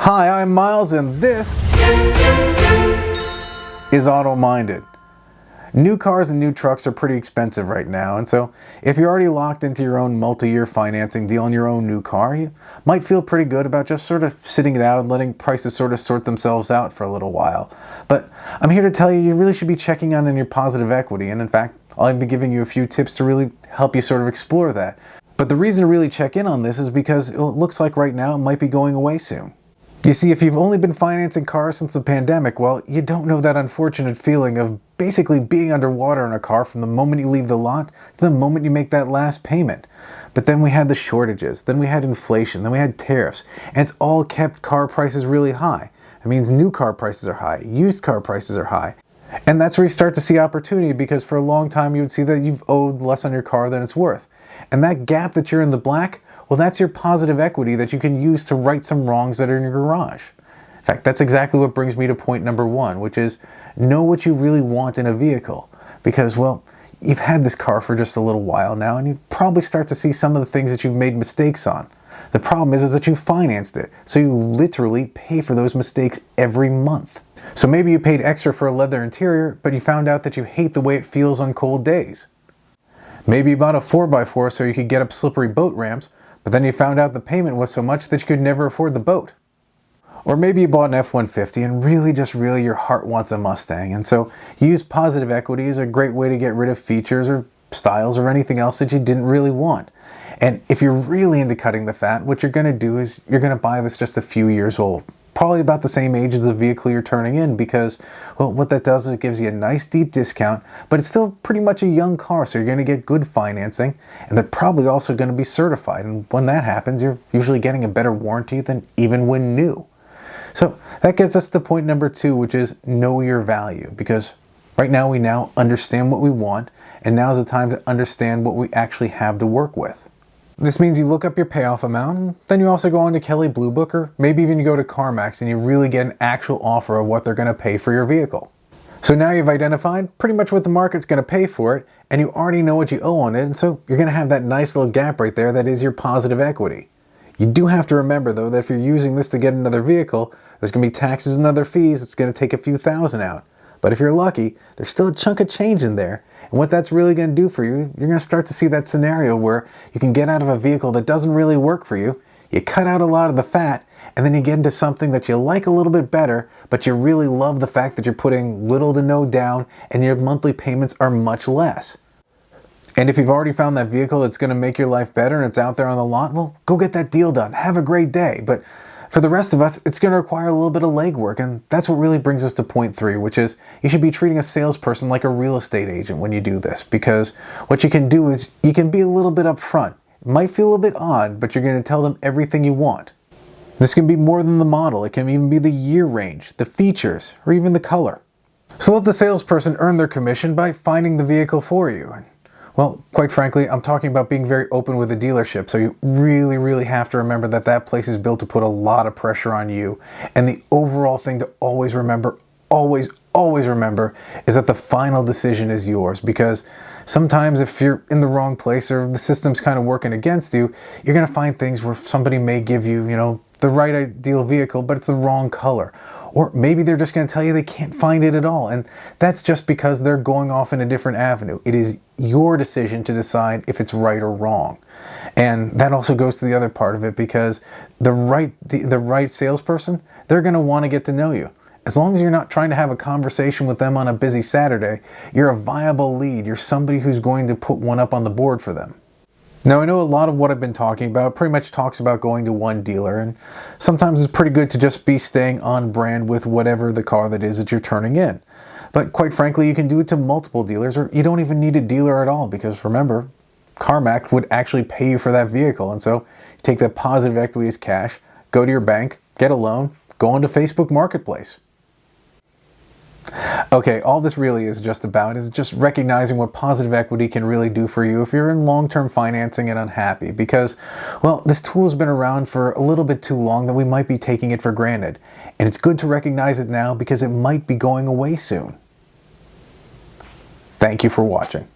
Hi, I'm Miles and this is Auto Minded. New cars and new trucks are pretty expensive right now, and so if you're already locked into your own multi-year financing deal on your own new car, you might feel pretty good about just sort of sitting it out and letting prices sort of sort themselves out for a little while. But I'm here to tell you really should be checking on your positive equity, and in fact, I'll be giving you a few tips to really help you sort of explore that. But the reason to really check in on this is because it looks like right now it might be going away soon. You see, if you've only been financing cars since the pandemic, well, you don't know that unfortunate feeling of basically being underwater in a car from the moment you leave the lot to the moment you make that last payment. But then we had the shortages, then we had inflation, then we had tariffs, and it's all kept car prices really high. That means new car prices are high, used car prices are high. And that's where you start to see opportunity, because for a long time you would see that you've owed less on your car than it's worth. And that gap that you're in the black, well, that's your positive equity that you can use to right some wrongs that are in your garage. In fact, that's exactly what brings me to point number one, which is know what you really want in a vehicle. Because, well, you've had this car for just a little while now, and you probably start to see some of the things that you've made mistakes on. The problem is that you financed it, so you literally pay for those mistakes every month. So maybe you paid extra for a leather interior, but you found out that you hate the way it feels on cold days. Maybe you bought a 4x4 so you could get up slippery boat ramps, but then you found out the payment was so much that you could never afford the boat. Or maybe you bought an F-150 and really your heart wants a Mustang, and so you use positive equity as a great way to get rid of features or styles or anything else that you didn't really want. And if you're really into cutting the fat, what you're going to do is you're going to buy this just a few years old. Probably about the same age as the vehicle you're turning in, because, well, what that does is it gives you a nice deep discount, but it's still pretty much a young car, so you're going to get good financing, and they're probably also going to be certified, and when that happens, you're usually getting a better warranty than even when new. So that gets us to point number two, which is know your value, because right now we now understand what we want, and now's the time to understand what we actually have to work with. This means you look up your payoff amount, and then you also go on to Kelley Blue Book, or maybe even you go to CarMax and you really get an actual offer of what they're going to pay for your vehicle. So now you've identified pretty much what the market's going to pay for it, and you already know what you owe on it, and so you're going to have that nice little gap right there that is your positive equity. You do have to remember, though, that if you're using this to get another vehicle, there's going to be taxes and other fees. It's going to take a few thousand out. But if you're lucky, there's still a chunk of change in there. And what that's really going to do for you, you're going to start to see that scenario where you can get out of a vehicle that doesn't really work for you, you cut out a lot of the fat, and then you get into something that you like a little bit better, but you really love the fact that you're putting little to no down and your monthly payments are much less. And if you've already found that vehicle that's going to make your life better and it's out there on the lot, well, go get that deal done. Have a great day. But for the rest of us, it's going to require a little bit of legwork, and that's what really brings us to point three, which is you should be treating a salesperson like a real estate agent when you do this, because what you can do is you can be a little bit upfront. It might feel a little bit odd, but you're going to tell them everything you want. This can be more than the model. It can even be the year range, the features, or even the color. So let the salesperson earn their commission by finding the vehicle for you. Well, quite frankly, I'm talking about being very open with the dealership, so you really have to remember that that place is built to put a lot of pressure on you. And the overall thing to always remember, always remember, is that the final decision is yours. Because sometimes if you're in the wrong place or the system's kind of working against you, you're going to find things where somebody may give you, the right ideal vehicle, but it's the wrong color. Or maybe they're just going to tell you they can't find it at all. And that's just because they're going off in a different avenue. It is your decision to decide if it's right or wrong. And that also goes to the other part of it, because the right salesperson, they're going to want to get to know you. As long as you're not trying to have a conversation with them on a busy Saturday, you're a viable lead. You're somebody who's going to put one up on the board for them. Now, I know a lot of what I've been talking about pretty much talks about going to one dealer, and sometimes it's pretty good to just be staying on brand with whatever the car that is that you're turning in. But quite frankly, you can do it to multiple dealers, or you don't even need a dealer at all, because remember, CarMax would actually pay you for that vehicle, and so you take that positive equity as cash, go to your bank, get a loan, go onto Facebook Marketplace. Okay, all this really is just recognizing what positive equity can really do for you if you're in long-term financing and unhappy, because, well, this tool has been around for a little bit too long that we might be taking it for granted. And it's good to recognize it now because it might be going away soon. Thank you for watching.